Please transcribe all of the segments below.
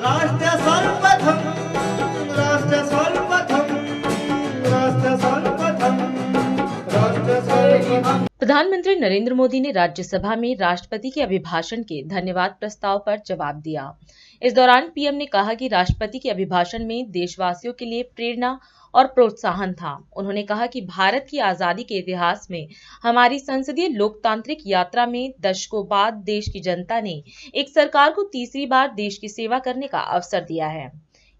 राष्ट्र सर्वप्रथम, राष्ट्र सर्वप्रथम, राष्ट्र सर्वप्रथम, राष्ट्र सर्वप्रथम। प्रधानमंत्री नरेंद्र मोदी ने राज्यसभा में राष्ट्रपति के अभिभाषण के धन्यवाद प्रस्ताव पर जवाब दिया। इस दौरान पीएम ने कहा कि राष्ट्रपति के अभिभाषण में देशवासियों के लिए प्रेरणा और प्रोत्साहन था। उन्होंने कहा कि भारत की आजादी के इतिहास में हमारी संसदीय लोकतांत्रिक यात्रा में दशकों बाद देश की जनता ने एक सरकार को तीसरी बार देश की सेवा करने का अवसर दिया है।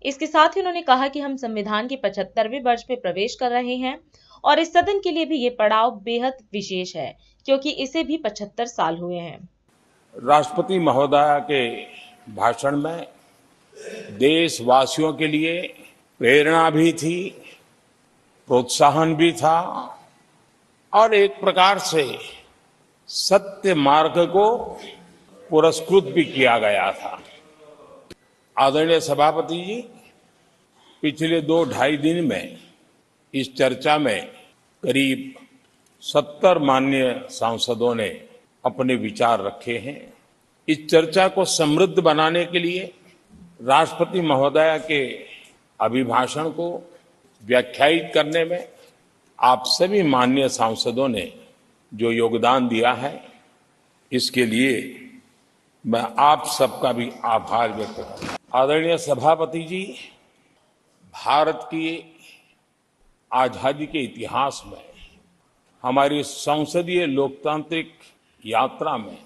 इसके साथ ही उन्होंने कहा कि हम संविधान के 75वें वर्ष में प्रवेश कर रहे हैं और इस सदन के लिए भी ये पड़ाव बेहद विशेष है, क्योंकि इसे भी 75 साल हुए हैं। राष्ट्रपति महोदया के भाषण में देशवासियों के लिए प्रेरणा भी थी, प्रोत्साहन भी था और एक प्रकार से सत्य मार्ग को पुरस्कृत भी किया गया था। आदरणीय सभापति जी, पिछले 2-2.5 दिन में इस चर्चा में करीब 70 माननीय सांसदों ने अपने विचार रखे हैं। इस चर्चा को समृद्ध बनाने के लिए राष्ट्रपति महोदया के अभिभाषण को व्याख्यायित करने में आप सभी माननीय सांसदों ने जो योगदान दिया है, इसके लिए मैं आप सबका भी आभार व्यक्त करता हूं। आदरणीय सभापति जी, भारत की आजादी के इतिहास में हमारी संसदीय लोकतांत्रिक यात्रा में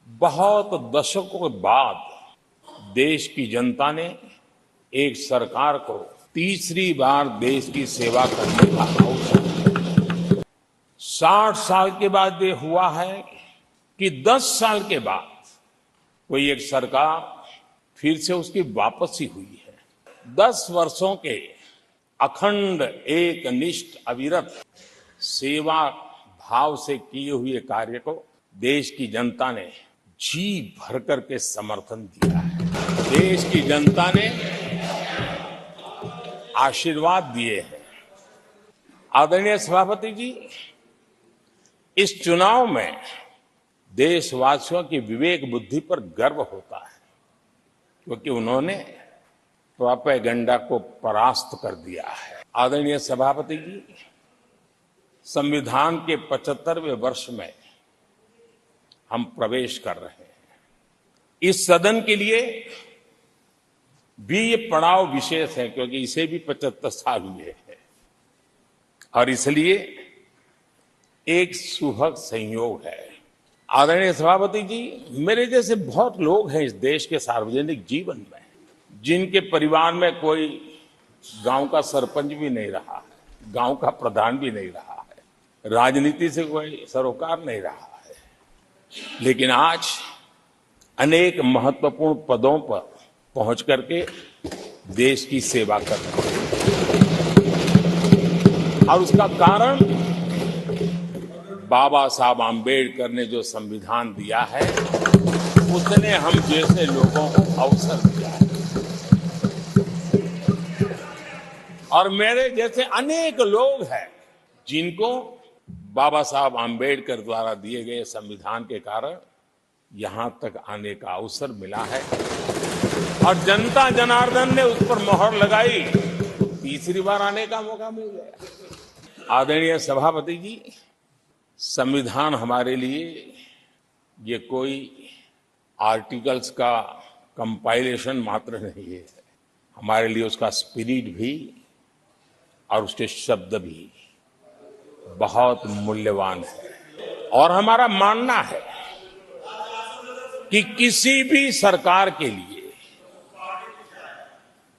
बहुत दशकों के बाद देश की जनता ने एक सरकार को तीसरी बार देश की सेवा करने का अवसर 60 साल के बाद ये हुआ है कि 10 साल के बाद कोई एक सरकार फिर से उसकी वापसी हुई है। 10 वर्षों के अखंड एकनिष्ठ अविरत सेवा भाव से किए हुए कार्य को देश की जनता ने जी भर करके समर्थन दिया है। देश की जनता ने आशीर्वाद दिए हैं। आदरणीय सभापति जी, इस चुनाव में देशवासियों की विवेक बुद्धि पर गर्व होता है, क्योंकि उन्होंने प्रोपेगेंडा को परास्त कर दिया है। आदरणीय सभापति जी, संविधान के 75वें वर्ष में हम प्रवेश कर रहे हैं। इस सदन के लिए भी ये पड़ाव विशेष है, क्योंकि इसे भी 75 साल हुए हैं और इसलिए एक सुखद संयोग है। आदरणीय सभापति जी, मेरे जैसे बहुत लोग हैं इस देश के सार्वजनिक जीवन में, जिनके परिवार में कोई गांव का सरपंच भी नहीं रहा है, गांव का प्रधान भी नहीं रहा है, राजनीति से कोई सरोकार नहीं रहा है, लेकिन आज अनेक महत्वपूर्ण पदों पर पहुंच करके देश की सेवा कर रहे हैं। और उसका कारण बाबा साहब आम्बेडकर ने जो संविधान दिया है, उसने हम जैसे लोगों को अवसर दिया है। और मेरे जैसे अनेक लोग हैं जिनको बाबा साहब आम्बेडकर द्वारा दिए गए संविधान के कारण यहां तक आने का अवसर मिला है और जनता जनार्दन ने उस पर मोहर लगाई, तीसरी बार आने का मौका मिल गया। आदरणीय सभापति जी, संविधान हमारे लिए ये कोई आर्टिकल्स का कंपाइलेशन मात्र नहीं है, हमारे लिए उसका स्पिरिट भी और उसके शब्द भी बहुत मूल्यवान है। और हमारा मानना है कि किसी भी सरकार के लिए,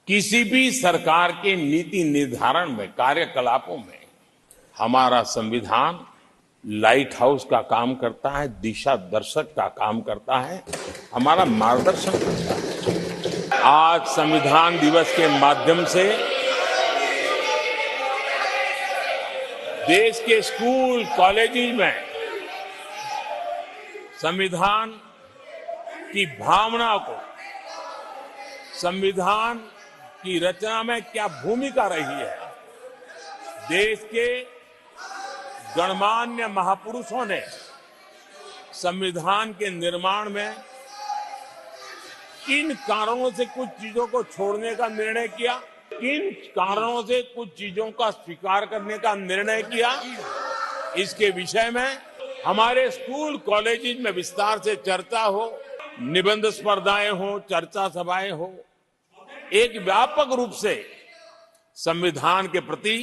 किसी भी सरकार के नीति निर्धारण में, कार्यकलापों में हमारा संविधान लाइट हाउस का काम करता है, दिशा दर्शक का काम करता है, हमारा मार्गदर्शन करता है। आज संविधान दिवस के माध्यम से देश के स्कूल कॉलेज में संविधान की भावना को, संविधान की रचना में क्या भूमिका रही है, देश के गणमान्य महापुरुषों ने संविधान के निर्माण में किन कारणों से कुछ चीजों को छोड़ने का निर्णय किया, किन कारणों से कुछ चीजों का स्वीकार करने का निर्णय किया, इसके विषय में हमारे स्कूल कॉलेजेस में विस्तार से चर्चा हो, निबंध स्पर्धाएं हो, चर्चा सभाएं हो, एक व्यापक रूप से संविधान के प्रति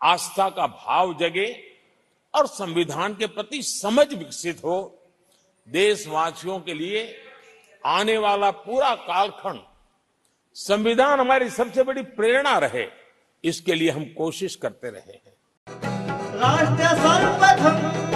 आस्था का भाव जगे और संविधान के प्रति समझ विकसित हो। देशवासियों के लिए आने वाला पूरा कालखंड संविधान हमारी सबसे बड़ी प्रेरणा रहे, इसके लिए हम कोशिश करते रहे हैं। राष्ट्र सर्वप्रथम